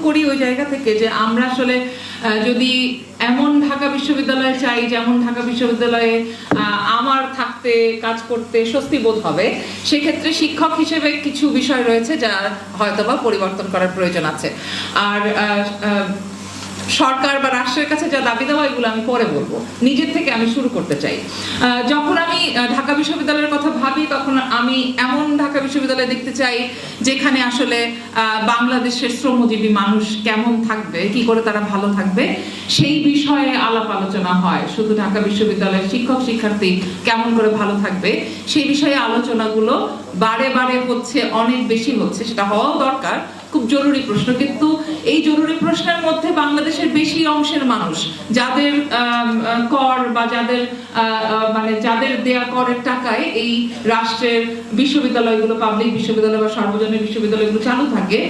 করি ওই জায়গা থেকে যে আমরা আসলে যদি এমন ঢাকা বিশ্ববিদ্যালয় চাই যেমন ঢাকা বিশ্ববিদ্যালয়ে আমার থাকতে কাজ করতে স্বস্তি বোধ হবে, সেক্ষেত্রে শিক্ষক হিসেবে কিছু বিষয় রয়েছে যা হয়তোবা পরিবর্তন করার প্রয়োজন আছে। আর সরকার বা রাষ্ট্রের কাছে যা দাবি দেওয়া এগুলো আমি পরে বলবো, নিজের থেকে আমি শুরু করতে চাই। যখন আমি ঢাকা বিশ্ববিদ্যালয়ের কথা ভাবি তখন আমি এমন ঢাকা বিশ্ববিদ্যালয় দেখতে চাই যেখানে আসলে বাংলাদেশের শ্রমজীবী মানুষ কেমন থাকবে, কি করে তারা ভালো থাকবে সেই বিষয়ে আলাপ আলোচনা হয়। শুধু ঢাকা বিশ্ববিদ্যালয়ের শিক্ষক শিক্ষার্থী কেমন করে ভালো থাকবে সেই বিষয়ে আলোচনাগুলো বারে বারে হচ্ছে, অনেক বেশি হচ্ছে, সেটা হওয়াও দরকার, খুব জরুরি প্রশ্ন। কিন্তু এই জরুরি প্রশ্নের মধ্যে বাংলাদেশের বেশি অংশের মানুষ যাদের কর বা যাদের যাদের দেয়া করের টাকায় এই রাষ্ট্রের বিশ্ববিদ্যালয়গুলো, পাবলিক বিশ্ববিদ্যালয় বা সার্বজনীন বিশ্ববিদ্যালয়গুলো চালু থাকে,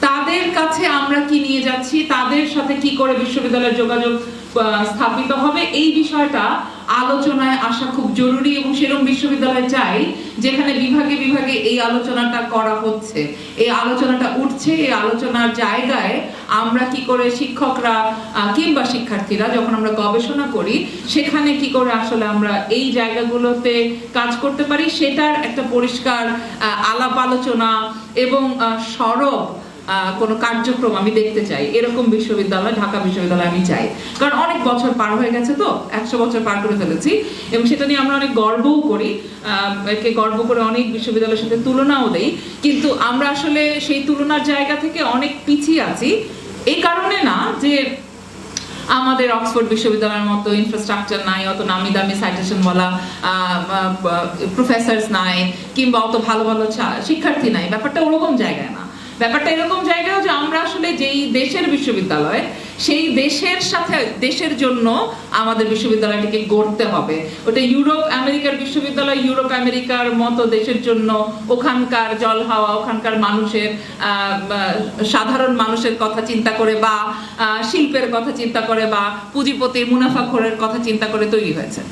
তাদের কাছে আমরা কি নিয়ে যাচ্ছি, তাদের সাথে কি করে বিশ্ববিদ্যালয়ের যোগাযোগ স্থাপিত হবে, এই বিষয়টা আলোচনায় আসা খুব জরুরি। এবং সেরকম বিশ্ববিদ্যালয় চাই যেখানে বিভাগে বিভাগে এই আলোচনাটা করা হচ্ছে, এই আলোচনাটা উঠছে। এই আলোচনার জায়গায় আমরা কি করে শিক্ষকরা কিংবা শিক্ষার্থীরা যখন আমরা গবেষণা করি সেখানে কি করে আসলে আমরা এই জায়গাগুলোতে কাজ করতে পারি, সেটার একটা পরিষ্কার আলাপ আলোচনা এবং সরব কোনো কার্যক্রম আমি দেখতে চাই। এরকম বিশ্ববিদ্যালয়, ঢাকা বিশ্ববিদ্যালয় আমি চাই। কারণ অনেক বছর পার হয়ে গেছে, তো 100 বছর পার করে ফেলেছি এবং সেটা নিয়ে আমরা অনেক গর্বও করি, একে গর্ব করে অনেক বিশ্ববিদ্যালয়ের সাথে তুলনাও দেই। কিন্তু আমরা আসলে সেই তুলনার জায়গা থেকে অনেক পিছিয়ে আছি। এই কারণে না যে আমাদের অক্সফোর্ড বিশ্ববিদ্যালয়ের মতো ইনফ্রাস্ট্রাকচার নাই, অত নামি দামি সাইটেশনওয়ালা প্রফেসরস নাই, কিংবা অত ভালো ভালো শিক্ষার্থী নাই। ব্যাপারটা ওরকম জায়গায় না, ব্যাপারটা এরকম জায়গায় যে আমরা আসলে যেই দেশের বিশ্ববিদ্যালয়, সেই দেশের সাথে দেশের জন্য আমাদের বিশ্ববিদ্যালয়টিকে গড়তে হবে। ওটা ইউরোপ আমেরিকার বিশ্ববিদ্যালয় ইউরোপ আমেরিকার মতো দেশের জন্য, ওখানকার জল হাওয়া, ওখানকার মানুষের সাধারণ মানুষের কথা চিন্তা করে বা শিল্পের কথা চিন্তা করে বা পুঁজিপতির মুনাফাখোরের কথা চিন্তা করে তৈরি হয়েছে।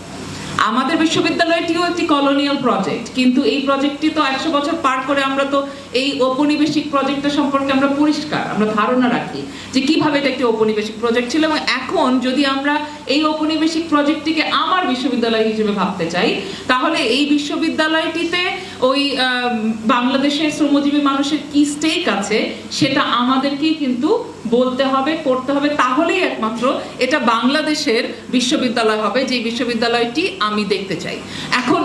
আমাদের বিশ্ববিদ্যালয়টিও একটি কলোনিয়াল প্রজেক্ট, কিন্তু এই প্রজেক্টটি তো 100 বছর পার করে আমরা তো এই ঔপনিবেশিক প্রজেক্টটা সম্পর্কে আমরা পরিষ্কার, আমরা ধারণা রাখি যে কিভাবে এটা একটি ঔপনিবেশিক প্রজেক্ট ছিল। এবং এখন যদি আমরা এই ঔপনিবেশিক প্রজেক্টটিকে আমার বিশ্ববিদ্যালয় হিসেবে ভাবতে চাই, তাহলে এই বিশ্ববিদ্যালয়টিতে ওই বাংলাদেশের শ্রমজীবী মানুষের কি স্টেক আছে সেটা আমাদেরকেই কিন্তু বলতে হবে, করতে হবে। তাহলেই একমাত্র এটা বাংলাদেশের বিশ্ববিদ্যালয় হবে, যে বিশ্ববিদ্যালয়টি আমি দেখতে চাই। এখন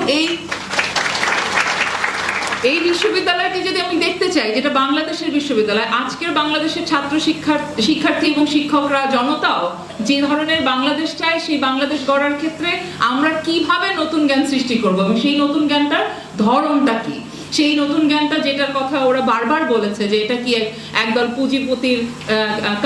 এই বিশ্ববিদ্যালয়টি যদি আমি দেখতে চাই, যেটা বাংলাদেশের বিশ্ববিদ্যালয়, আজকের বাংলাদেশের ছাত্র শিক্ষার্থী এবং শিক্ষকরা, জনতাও যে ধরনের বাংলাদেশ চায়, সেই বাংলাদেশ গড়ার ক্ষেত্রে আমরা কিভাবে নতুন জ্ঞান সৃষ্টি করবো এবং সেই নতুন জ্ঞানটার ধরনটা কি, সেই নতুন জ্ঞানটা যেটার কথা ওরা বারবার বলেছে যে এটা কি একদল পুঁজিপতির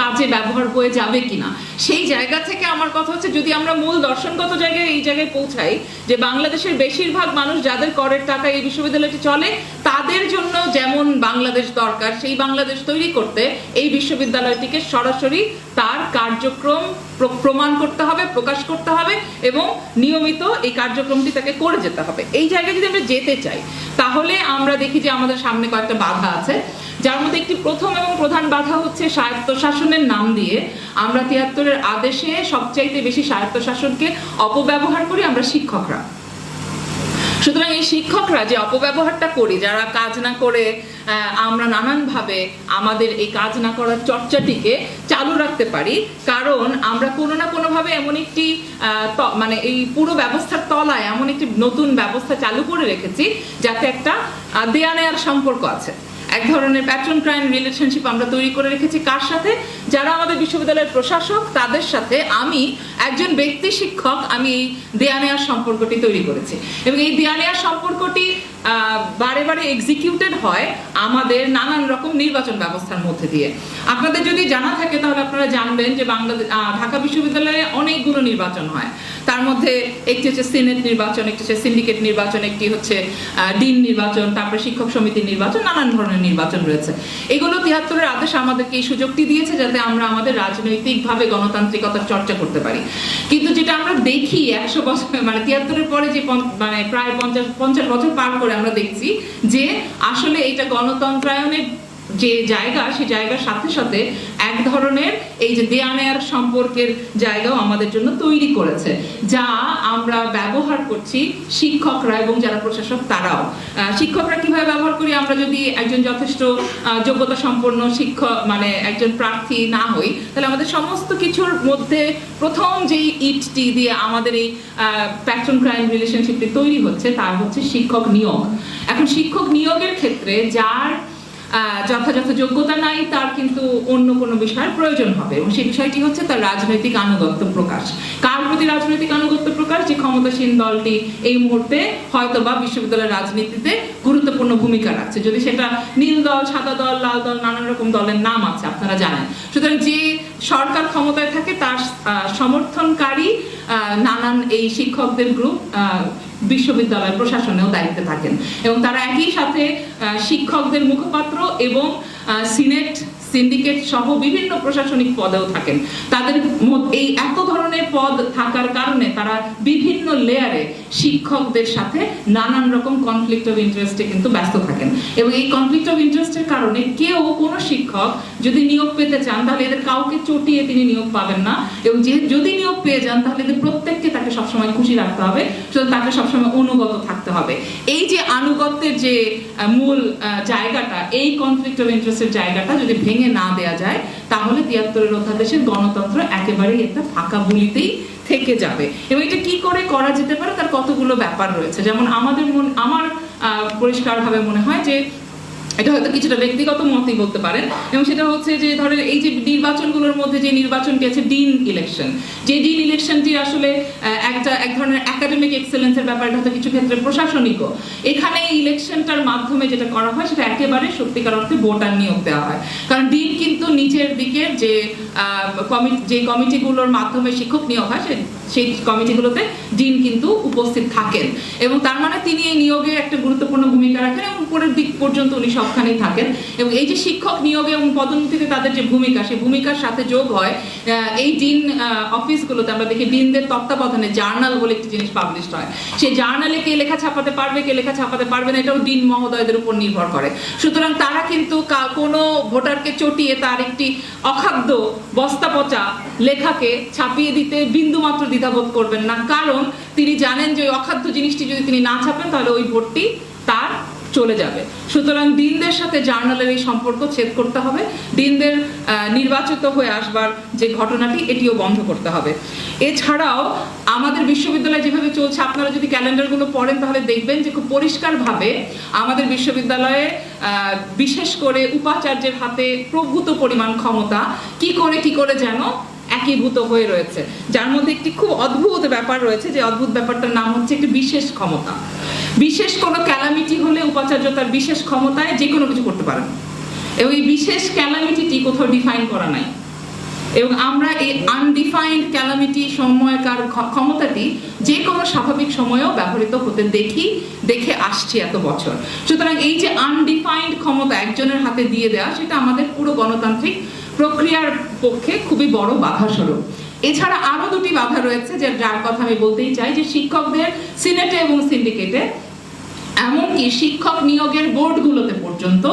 কাজে ব্যবহার হয়ে যাবে কিনা, সেই জায়গা থেকে আমার কথা হচ্ছে যদি আমরা মূল দর্শনগত জায়গায় এই জায়গায় পৌঁছাই যে বাংলাদেশের বেশিরভাগ মানুষ যাদের করের টাকায় এই বিশ্ববিদ্যালয়টি চলে, তাদের জন্য যেমন বাংলাদেশ দরকার, সেই বাংলাদেশ তৈরি করতে এই বিশ্ববিদ্যালয়টিকে সরাসরি তার কার্যক্রম প্রমাণ করতে হবে, প্রকাশ করতে হবে এবং নিয়মিত এই কার্যক্রমটি তাকে করে যেতে হবে। এই জায়গায় যদি আমরা যেতে চাই, তাহলে আমরা দেখি যে আমাদের সামনে কয়েকটা বাধা আছে, যার মধ্যে একটি প্রথম এবং প্রধান বাধা হচ্ছে স্বায়ত্তশাসনের নাম দিয়ে আমরা ৭৩-এর আদেশে সবচাইতে বেশি স্বায়ত্তশাসনকে অপব্যবহার করি আমরা শিক্ষকরা। সুতরাং এই শিক্ষকরা যে অপব্যবহারটা করি, যারা কাজ না করে আমরা নানানভাবে আমাদের এই কাজ না করার চর্চাটিকে চালু রাখতে পারি, কারণ আমরা কোনো না কোনোভাবে এমন একটি এই পুরো ব্যবস্থার তলায় এমন একটি নতুন ব্যবস্থা চালু করে রেখেছি যাতে একটা দেয়া নেয়ার সম্পর্ক আছে, এক ধরনের প্যাট্রন ক্লায়েন্ট রিলেশনশিপ আমরা তৈরি করে রেখেছি। কার সাথে? যারা আমাদের বিশ্ববিদ্যালয়ের প্রশাসক, তাদের সাথে আমি একজন ব্যক্তি শিক্ষক, আমি এই দেয়া নেয়ার সম্পর্কটি তৈরি করেছি এবং এই দেয়া নেয়ার সম্পর্কটি বারে বারে এক্সিকিউটেড হয় আমাদের নানান রকম নির্বাচন ব্যবস্থার মধ্যে দিয়ে। আপনাদের যদি জানা থাকে তাহলে আপনারা জানবেন যে ঢাকা বিশ্ববিদ্যালয়ে অনেকগুলো নির্বাচন হয়, তার মধ্যে একটি হচ্ছে সিনেট নির্বাচন, একটি হচ্ছে সিন্ডিকেট নির্বাচন, একটি হচ্ছে ডিন নির্বাচন, তারপরে শিক্ষক সমিতির নির্বাচন, নানান ধরনের নির্বাচন রয়েছে। এগুলো ৭৩-এর আদেশ আমাদেরকে এই সুযোগটি দিয়েছে যাতে আমরা আমাদের রাজনৈতিকভাবে গণতান্ত্রিকতার চর্চা করতে পারি। কিন্তু যেটা আমরা দেখি 100 বছর ৭৩-এর পরে যে প্রায় 50 বছর পার করে আমরা দেখছি যে আসলে এটা গণতন্ত্রায়নের যে জায়গা, সেই জায়গার সাথে সাথে এক ধরনের এই যে দেয়া নেয়ার সম্পর্কের জায়গাও আমাদের জন্য তৈরি করেছে, যা আমরা ব্যবহার করছি শিক্ষকরা এবং যারা প্রশাসক তারাও। শিক্ষকরা কিভাবে ব্যবহার করি, আমরা যদি একজন যথেষ্ট যোগ্যতা সম্পন্ন শিক্ষক মানে একজন প্রার্থী না হই, তাহলে আমাদের সমস্ত কিছুর মধ্যে প্রথম যেই ইটটি দিয়ে আমাদের এই প্যাট্রন ক্লায়েন্ট রিলেশনশিপটি তৈরি হচ্ছে তা হচ্ছে শিক্ষক নিয়োগ। এখন শিক্ষক নিয়োগের ক্ষেত্রে যার যথাযথ যোগ্যতা নাই তার কিন্তু অন্য কোনো বিষয়ের প্রয়োজন হবে, এবং সেই বিষয়টি হচ্ছে তার রাজনৈতিক আনুগত্য প্রকাশ। কার প্রতি রাজনৈতিক আনুগত্য প্রকাশ? যে ক্ষমতাসীন দলটি এই মুহূর্তে হয়তোবা বিশ্ববিদ্যালয়ের রাজনীতিতে গুরুত্বপূর্ণ ভূমিকা রাখছে, যদি সেটা নীল দল, সাদা দল, লাল দল, নানান রকম দলের নাম আছে আপনারা জানেন। সুতরাং যে সরকার ক্ষমতায় থাকে তার সমর্থনকারী নানান এই শিক্ষকদের গ্রুপ বিশ্ববিদ্যালয় প্রশাসনেও দায়িত্বে থাকেন, এবং তারা একই সাথে শিক্ষকদের মুখপাত্র এবং সিনেট, সিন্ডিকেট সহ বিভিন্ন প্রশাসনিক পদেও থাকেন। তাদের এই এত ধরনের পদ থাকার কারণে তারা বিভিন্ন লেয়ারে শিক্ষকদের সাথে নানান রকম কনফ্লিক্ট অফ ইন্টারেস্টে কিন্তু ব্যস্ত থাকেন, এবং এই কনফ্লিক্ট অফ ইন্টারেস্টের কারণে কোনো শিক্ষক যদি নিয়োগ পেতে চান তাহলে এদের কাউকে চটিয়ে তিনি নিয়োগ পাবেন না, এবং যদি নিয়োগ পেয়ে যান তাহলে এদের প্রত্যেককে তাকে সবসময় খুশি রাখতে হবে, সুতরাং তাকে সবসময় অনুগত থাকতে হবে। এই যে আনুগত্যের যে মূল জায়গাটা, এই কনফ্লিক্ট অফ ইন্টারেস্টের জায়গাটা যদি ভেঙে না দেয়া যায় তাহলে ৭৩-এর অধ্যাদেশের গণতন্ত্র একেবারেই একটা ফাঁকা বুলিতেই থেকে যাবে। এবং এটা কি করে করা যেতে পারে তার কতগুলো ব্যাপার রয়েছে। যেমন আমার পরিষ্কারভাবে মনে হয় যে এটা হয়তো কিছুটা ব্যক্তিগত মতই বলতে পারেন, এবং সেটা হচ্ছে যে ধরেন এই যে নির্বাচনগুলোর মধ্যে যে নির্বাচনটি আছে ডিন ইলেকশন, যে ডিন ইলেকশনটি আসলে এক ধরনের একাডেমিক এক্সেলেন্সের ব্যাপার, হয়তো কিছু ক্ষেত্রে প্রশাসনিকও। এখানে এই ইলেকশনটার মাধ্যমে যেটা করা হয় সেটা একেবারে সত্যিকার অর্থে ভোটার নিয়োগ দেওয়া হয়, কারণ ডিন কিন্তু নিচের দিকের যে কমিটিগুলোর মাধ্যমে শিক্ষক নিয়োগ হয় সেই কমিটিগুলোতে ডিন কিন্তু উপস্থিত থাকেন, এবং তার মানে তিনি এই নিয়োগে একটা গুরুত্বপূর্ণ ভূমিকা রাখেন এবং উপরের দিক পর্যন্ত উনি সবখানেই থাকেন। এবং এই যে শিক্ষক নিয়োগে এবং পদোন্নতিতে তাদের যে ভূমিকা, সেই ভূমিকার সাথে যোগ হয় এই ডিন অফিসগুলোতে আমরা দেখি ডিনদের তত্ত্বাবধানে জার্নাল বলে একটি জিনিস পাবলিশ হয়। সেই জার্নালে কে লেখা ছাপাতে পারবে, কে লেখা ছাপাতে পারবে না, এটাও ডিন মহোদয়দের উপর নির্ভর করে। সুতরাং তারা কিন্তু কোনো ভোটারকে চটিয়ে তার একটি অখাদ্য বস্তা পচা লেখাকে ছাপিয়ে দিতে বিন্দুমাত্র দ্বিধাবোধ করবেন না, কারণ তিনি জানেন যে ওই অখাদ্য জিনিসটি যদি তিনি না ছাপেন তাহলে ওই ভোটটি তার চলে যাবে। সুতরাং দিনদের সাথে জার্নালের এই সম্পর্ক ছেদ করতে হবে, দিনদের নির্বাচিত হয়ে আসবার যে ঘটনাটি এটিও বন্ধ করতে হবে। এছাড়াও আমাদের বিশ্ববিদ্যালয় যেভাবে চলছে, আপনারা যদি ক্যালেন্ডারগুলো পড়েন তাহলে দেখবেন যে খুব পরিষ্কারভাবে আমাদের বিশ্ববিদ্যালয়ে বিশেষ করে উপাচার্যের হাতে প্রভূত পরিমাণ ক্ষমতা কি করে যেন একীভূত হয়ে রয়েছে, যার মধ্যে একটি খুব অদ্ভুত ব্যাপার রয়েছে, যে অদ্ভুত ব্যাপারটার নাম হচ্ছে একটি বিশেষ ক্ষমতা। বিশেষ কোনো ক্যালামিটি হলে উপাচার্য তার বিশেষ ক্ষমতায় যে কোনো কিছু করতে পারেন, এবং এই বিশেষ ক্যালামিটিটি কোথাও ডিফাইন করা নাই, এবং আমরা এই আনডিফাইন্ড ক্যালামিটি সময়কার ক্ষমতাটি যে কোনো স্বাভাবিক সময়েও ব্যবহৃত হতে দেখে আসছি এত বছর। সুতরাং এই যে আনডিফাইন্ড ক্ষমতা একজনের হাতে দিয়ে দেওয়া, সেটা আমাদের পুরো গণতান্ত্রিক প্রক্রিয়ার পক্ষে খুবই বড় বাধা স্বরূপ। এছাড়া আরো দুটি বাধা রয়েছে যার কথা আমি বলতেই চাই, যে শিক্ষকদের সিনেটে এবং সিন্ডিকেটে, এমনকি শিক্ষক নিয়োগের বোর্ডগুলোতে পর্যন্ত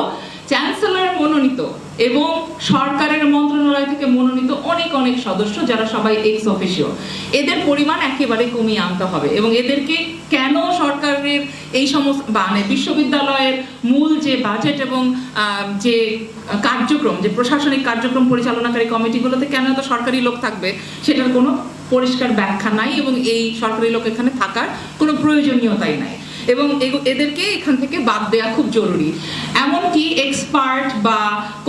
চ্যান্সেলর মনোনীত এবং সরকারের মন্ত্রণালয় থেকে মনোনীত অনেক সদস্য যারা সবাই এক্স অফিসিও, এদের পরিমাণ একেবারে কমিয়ে আনতে হবে, এবং এদেরকে কেন সরকারের এই সমস্ত মানে বিশ্ববিদ্যালয়ের মূল যে বাজেট এবং যে কার্যক্রম, যে প্রশাসনিক কার্যক্রম পরিচালনাকারী কমিটিগুলোতে কেন এত সরকারি লোক থাকবে সেটার কোনো পরিষ্কার ব্যাখ্যা নাই, এবং এই সরকারি লোক এখানে থাকার কোনো প্রয়োজনীয়তাই নাই, এবং এদেরকে এখান থেকে বাদ দেওয়া খুব জরুরি। এমনকি এক্সপার্ট বা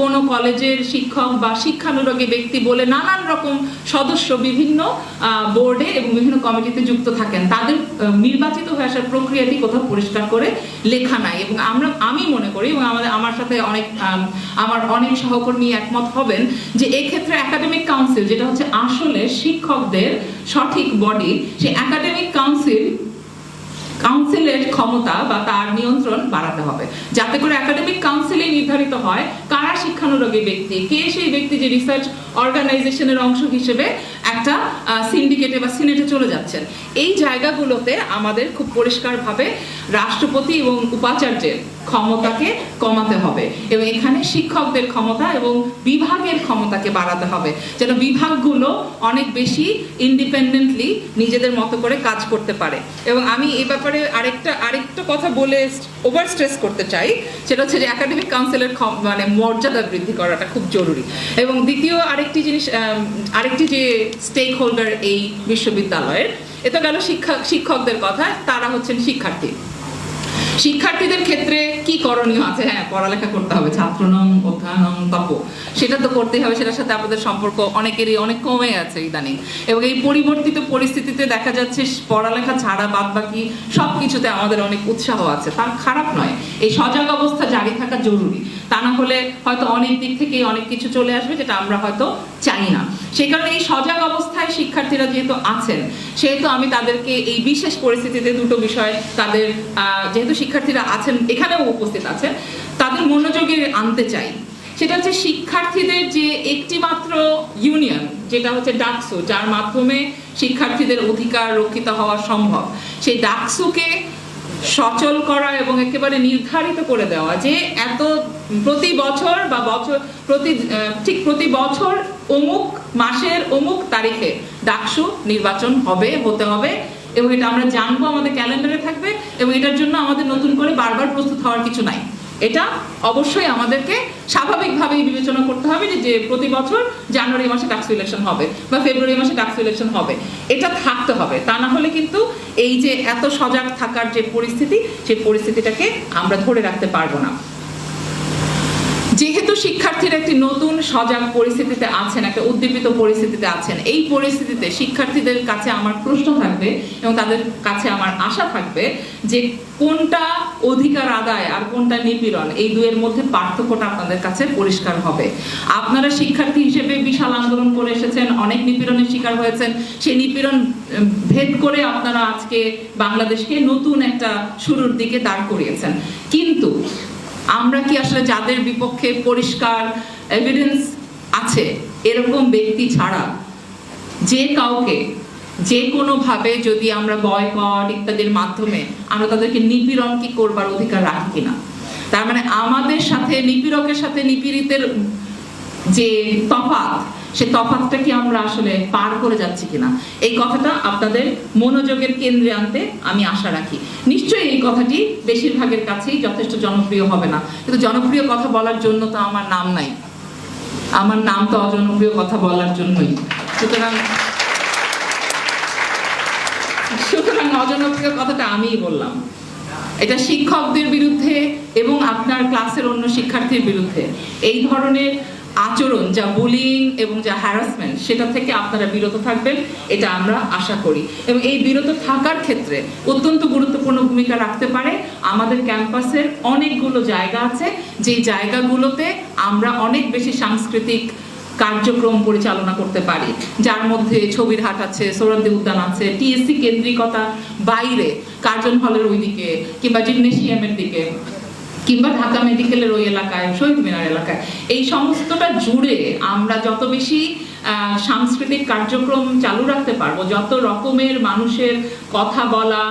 কোনো কলেজের শিক্ষক বা শিক্ষানুরাগী ব্যক্তি বলে নানান রকম সদস্য বিভিন্ন বোর্ডে এবং বিভিন্ন কমিটিতে যুক্ত থাকেন, তাদের নির্বাচিত হয়ে আসার প্রক্রিয়াটি কোথাও পরিষ্কার করে লেখা নাই। এবং আমি মনে করি, এবং আমার সাথে আমার অনেক সহকর্মী একমত হবেন, যে এক্ষেত্রে একাডেমিক কাউন্সিল, যেটা হচ্ছে আসলে শিক্ষকদের সঠিক বডি, সেই একাডেমিক কাউন্সিলের ক্ষমতা বা তার নিয়ন্ত্রণ বাড়াতে হবে, যাতে করে একাডেমিক কাউন্সিলে নির্ধারিত হয় কারা শিক্ষানুরাগী ব্যক্তি, কে সেই ব্যক্তি যে রিসার্চ অর্গানাইজেশনের অংশ হিসেবে একটা সিন্ডিকেটে বা সিনেটে চলে যাচ্ছেন। এই জায়গাগুলোতে আমাদের খুব পরিষ্কারভাবে রাষ্ট্রপতি এবং উপাচার্যের ক্ষমতাকে কমাতে হবে এবং এখানে শিক্ষকদের ক্ষমতা এবং বিভাগের ক্ষমতাকে বাড়াতে হবে, যেন বিভাগগুলো অনেক বেশি ইন্ডিপেন্ডেন্টলি নিজেদের মতো করে কাজ করতে পারে। এবং আমি এই ব্যাপারে আরেকটা কথা বলে ওভার স্ট্রেস করতে চাই, সেটা হচ্ছে যে একাডেমিক কাউন্সিলের মানে মর্যাদা বৃদ্ধি করাটা খুব জরুরি। এবং দ্বিতীয় আরেকটি যে স্টেক হোল্ডার এই বিশ্ববিদ্যালয়ের, এটা গেল শিক্ষকদের কথা, তারা হচ্ছেন শিক্ষার্থী। শিক্ষার্থীদের ক্ষেত্রে কি করণীয় আছে? হ্যাঁ, পড়ালেখা করতে হবে, ছাত্রনং অধ্যয়নং তপ, সেটা তো করতেই হবে। সেটার সাথে আমাদের সম্পর্ক অনেকেরই অনেক কমে আছে ইদানিং, এবং এই পরিবর্তিত পরিস্থিতিতে দেখা যাচ্ছে পড়ালেখা ছাড়া বাদ বাকি সব কিছুতে আমাদের অনেক উৎসাহ আছে, তার খারাপ নয়। এই সজাগ অবস্থা জারি থাকা জরুরি, তা না হলে হয়তো অনেক দিক থেকেই অনেক কিছু চলে আসবে যেটা আমরা হয়তো চাই না। সেই কারণে এই সজাগ অবস্থায় শিক্ষার্থীরা যেহেতু আছেন, সেহেতু আমি তাদেরকে এই বিশেষ পরিস্থিতিতে দুটো বিষয় তাদের যেহেতু শিক্ষার্থীরা আছেন, এখানেও উপস্থিত আছেন, তাদের মনোযোগে আনতে চাই। সেটা হচ্ছে শিক্ষার্থীদের যে একটি মাত্র ইউনিয়ন, যেটা হচ্ছে ডাকসু, যার মাধ্যমে শিক্ষার্থীদের অধিকার রক্ষিত হওয়া সম্ভব, সেই ডাকসুকে সচল করা এবং একেবারে নির্ধারিত করে দেওয়া যে এত প্রতি বছর বা প্রতি বছর অমুক মাসের অমুক তারিখে ডাকসু নির্বাচন হতে হবে, এবং এটা আমরা জানবো, আমাদের ক্যালেন্ডারে থাকবে, এবং এটার জন্য আমাদের নতুন করে বারবার প্রস্তুত হওয়ার কিছু নাই। এটা অবশ্যই আমাদেরকে স্বাভাবিকভাবেই বিবেচনা করতে হবে যে প্রতি বছর জানুয়ারি মাসে ডাকসু ইলেকশন হবে বা ফেব্রুয়ারি মাসে ডাকসু ইলেকশন হবে, এটা থাকতে হবে। তা না হলে কিন্তু এই যে এত সজাগ থাকার যে পরিস্থিতি, সেই পরিস্থিতিটাকে আমরা ধরে রাখতে পারবো না। যেহেতু শিক্ষার্থীরা একটি নতুন সজাগ পরিস্থিতিতে আছেন, একটা উদ্দীপিত পরিস্থিতিতে আছেন, এই পরিস্থিতিতে শিক্ষার্থীদের কাছে আমার প্রশ্ন থাকবে এবং তাদের কাছে আমার আশা থাকবে যে কোনটা অধিকার আদায় আর কোনটা নিপীড়ন, এই দুয়ের মধ্যে পার্থক্যটা আপনাদের কাছে পরিষ্কার হবে। আপনারা শিক্ষার্থী হিসেবে বিশাল আন্দোলন করে এসেছেন, অনেক নিপীড়নের শিকার হয়েছেন, সেই নিপীড়ন ভেদ করে আপনারা আজকে বাংলাদেশকে নতুন একটা শুরুর দিকে দাঁড় করিয়েছেন। কিন্তু আমরা কি আসলে যাদের বিপক্ষে পরিষ্কার এভিডেন্স আছে এরকম ব্যক্তি ছাড়া যে কাউকে যে কোনোভাবে যদি আমরা বয়কট ইত্যাদির মাধ্যমে আমরা তাদেরকে নিপীড়ন কি করবার অধিকার রাখি কিনা? তার মানে আমাদের সাথে নিপীড়কের সাথে নিপীড়িতের যে তফাৎ, সে তফাৎটা কি আমরা আসলে পার করে যাচ্ছি কিনা, এই কথাটা আপনাদের মনোযোগের কেন্দ্রে আনতে আমি আশা রাখি। নিশ্চয়ই এই কথাটি বেশিরভাগের কাছেই যথেষ্ট জনপ্রিয় হবে না, কিন্তু জনপ্রিয় কথা বলার জন্য তো আমার নাম নাই, আমার নাম তো অজনপ্রিয় কথা বলার জন্যই। সুতরাং অজনপ্রিয় কথাটা আমিই বললাম। এটা শিক্ষকদের বিরুদ্ধে এবং আপনার ক্লাসের অন্য শিক্ষার্থীর বিরুদ্ধে এই ধরনের আচরণ, যা বুলিং এবং যা হ্যারাসমেন্ট, সেটা থেকে আপনারা বিরত থাকবেন, এটা আমরা আশা করি। এবং এই বিরত থাকার ক্ষেত্রে অত্যন্ত গুরুত্বপূর্ণ ভূমিকা রাখতে পারে আমাদের ক্যাম্পাসের অনেকগুলো জায়গা আছে, যেই জায়গাগুলোতে আমরা অনেক বেশি সাংস্কৃতিক কার্যক্রম পরিচালনা করতে পারি, যার মধ্যে ছবির হাট আছে, সোহরাওয়ার্দী উদ্যান আছে, টিএসসি কেন্দ্রিকতা বাইরে কার্জন হলের ওইদিকে কিংবা জিমনেশিয়ামের দিকে কিংবা ঢাকা মেডিকেলের ওই এলাকায়, শহীদ মিনার এলাকায়, এই সমস্তটা জুড়ে আমরা যত বেশি সাংস্কৃতিক কার্যক্রম চালু রাখতে পারবো, যত রকমের মানুষের কথা বলা,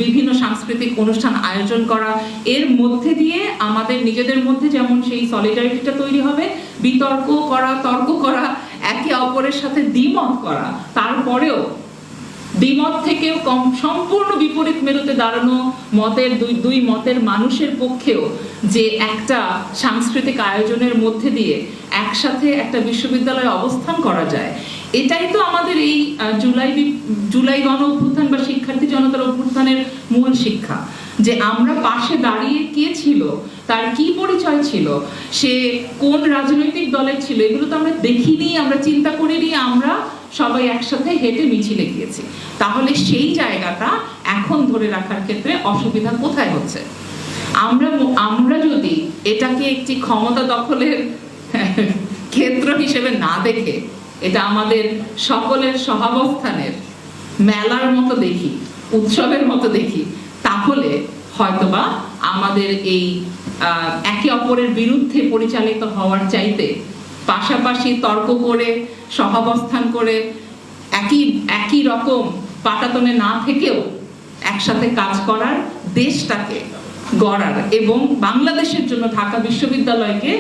বিভিন্ন সাংস্কৃতিক অনুষ্ঠান আয়োজন করা, এর মধ্যে দিয়ে আমাদের নিজেদের মধ্যে যেমন সেই সলিডারিটিটা তৈরি হবে, বিতর্ক করা, তর্ক করা, একে অপরের সাথে দ্বিমত করা, তারপরেও দ্বিমত থেকেও সম্পূর্ণ বিপরীত মেরুতে দাঁড়ানো মতের দুই মতের মানুষের পক্ষেও যে একটা সাংস্কৃতিক আয়োজনের মধ্যে দিয়ে একসাথে একটা বিশ্ববিদ্যালয়ে অবস্থান করা যায়, এটাই তো আমাদের এই জুলাই গণ অভ্যুত্থান বা শিক্ষার্থী জনতার অভ্যুত্থানের মূল শিক্ষা। যে আমরা পাশে দাঁড়িয়ে কে ছিল, তার কি পরিচয় ছিল, সে কোন রাজনৈতিক দলের ছিল, এগুলো তো আমরা দেখিনি, আমরা চিন্তা করিনি, আমরা সবাই একসাথে হেঁটে মিছিলে গিয়েছি। তাহলে সেই জায়গাটা এখন ধরে রাখার ক্ষেত্রে অসুবিধা কোথায় হচ্ছে? আমরা যদি এটাকে একটি ক্ষমতা দখলের ক্ষেত্র হিসেবে না দেখে এটা আমাদের সকলের সহাবস্থানের মেলার মতো দেখি, উৎসবের মতো দেখি, তাহলে হয়তোবা আমাদের এই একে অপরের বিরুদ্ধে পরিচালিত হওয়ার চাইতে পাশাপাশি তর্ক করে সহাবস্থান করে একই রকম পাটাতনে না থেকেও একসাথে কাজ করার, দেশটাকে গড়ার এবং বাংলাদেশের জন্য ঢাকা বিশ্ববিদ্যালয়কে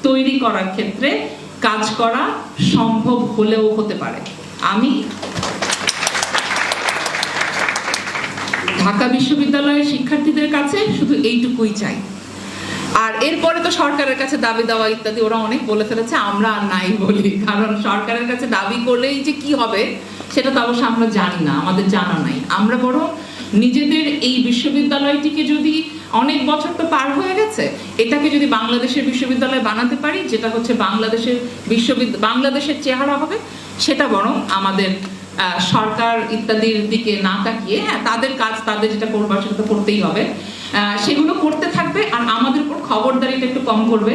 তৈরি করার ক্ষেত্রে কাজ করা সম্ভব হলেও হতে পারে। আমি ঢাকা বিশ্ববিদ্যালয়ের শিক্ষার্থীদের কাছে শুধু এইটুকুই চাই। আর এরপরে তো সরকারের কাছে দাবি দেওয়া ইত্যাদি ওরা অনেক বলে ফেলেছে, আমরা আর নাই বলি, কারণ সরকারের কাছে দাবি করলেই যে কি হবে সেটা তো অবশ্য আমরা জানি না, আমাদের জানা নাই। আমরা বরং নিজেদের এই বিশ্ববিদ্যালয়টিকে যদি, অনেক বছর তো পার হয়ে গেছে, এটাকে যদি বাংলাদেশের বিশ্ববিদ্যালয় বানাতে পারি, যেটা হচ্ছে বাংলাদেশের চেহারা হবে, সেটা বরং আমাদের সরকার ইত্যাদির দিকে না তাকিয়ে, হ্যাঁ তাদের কাজ, তাদের যেটা করবার সেটা তো করতেই হবে, সেগুলো করতে থাকবে। আর আমাদের উপর খবরদারিটা একটু কম করবে।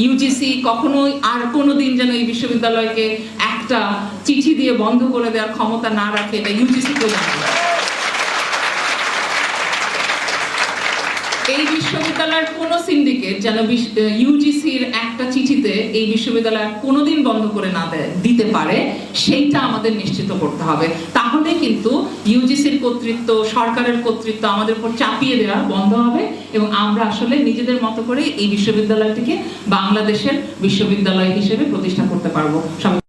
ইউজিসি কখনোই আর কোনোদিন যেন এই বিশ্ববিদ্যালয়কে একটা চিঠি দিয়ে বন্ধ করে দেওয়ার ক্ষমতা না রাখে, এটা ইউজিসিকেও জানাবে। এই বিশ্ববিদ্যালয়ের কোন সিন্ডিকেট যেন ইউজিসির একটা চিঠিতে এই বিশ্ববিদ্যালয় কোনোদিন বন্ধ করে না দিতে পারে, সেইটা আমাদের নিশ্চিত করতে হবে। তাহলে কিন্তু ইউজিসির কর্তৃত্ব, সরকারের কর্তৃত্ব আমাদের উপর চাপিয়ে দেওয়া বন্ধ হবে এবং আমরা আসলে নিজেদের মতো করে এই বিশ্ববিদ্যালয়টিকে বাংলাদেশের বিশ্ববিদ্যালয় হিসেবে প্রতিষ্ঠা করতে পারবো। সবাই